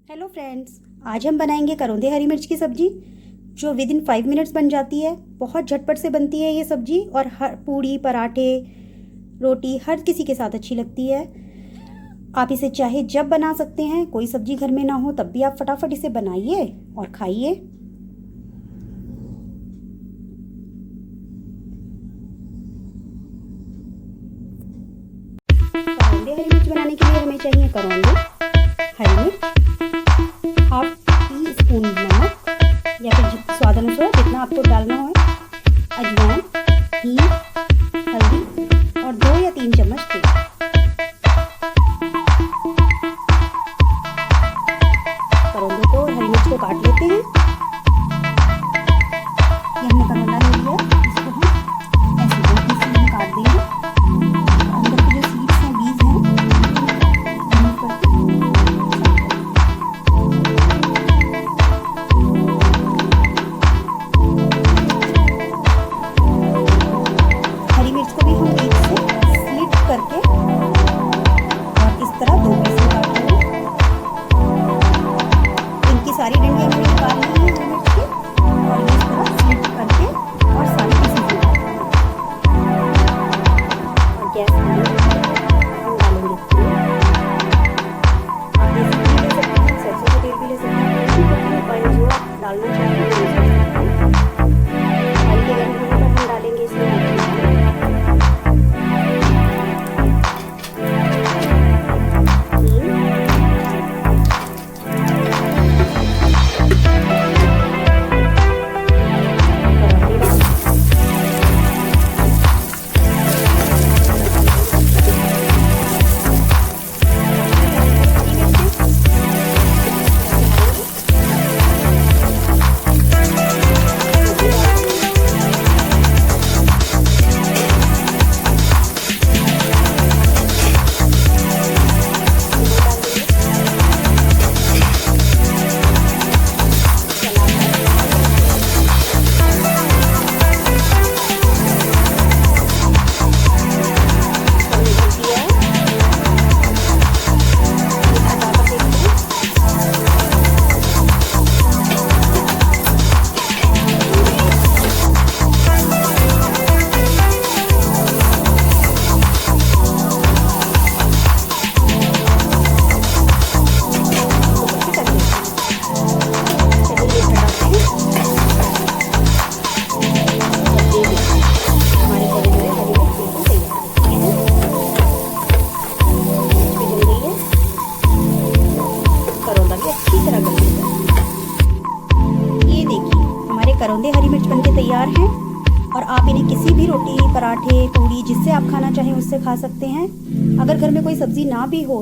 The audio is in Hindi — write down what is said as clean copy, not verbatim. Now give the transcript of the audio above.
हेलो फ्रेंड्स, आज हम बनाएंगे करौंदे हरी मिर्च की सब्ज़ी जो विद इन 5 मिनट्स बन जाती है। बहुत झटपट से बनती है ये सब्ज़ी और हर पूड़ी, पराठे, रोटी हर किसी के साथ अच्छी लगती है। आप इसे चाहे जब बना सकते हैं, कोई सब्ज़ी घर में ना हो तब भी आप फटाफट इसे बनाइए और खाइए। करौंदे हरी मिर्च बनाने के लिए हमें चाहिए करौंदे, हरी मिर्च, हाफ टी स्पून नमक या फिर स्वाद अनुसार जितना आपको डालना हो, अजवाइन, हींग, हल्दी और 2 या 3 चम्मच तेल। करौंदे को, हरी मिर्च को काट लेते हैं। ये हमने करौंदा ले लिया, इसको हम ऐसे 2 पीस में काट देंगे। अंदर के जो सीड्स हैं, बीज हैं, रिमूव करके हरी मिर्च को भी हम बीच से स्लिट करके और इस तरह 2 पीस में काट लेंगे। इनकी सारी डंडियाँ हमने निकाल ली हैं हरी मिर्च की और इस तरह स्लिट करके और सारी पीसेस में काट लेंगे। और गैस हम डालेंगे तेल। आप देसी घी ले सकते हैं, सरसों का तेल भी ले सकते हैं, ऑयल जो आप डालना चाहें वो यूज़ कर सकते हैं। ऑयल के गर्म होने पर हम डालेंगे इसमें करौंदे हरी मिर्च बनके तैयार हैं और आप इन्हें किसी भी रोटी, पराठे, पूड़ी जिससे आप खाना चाहें उससे खा सकते हैं। अगर घर में कोई सब्ज़ी ना भी हो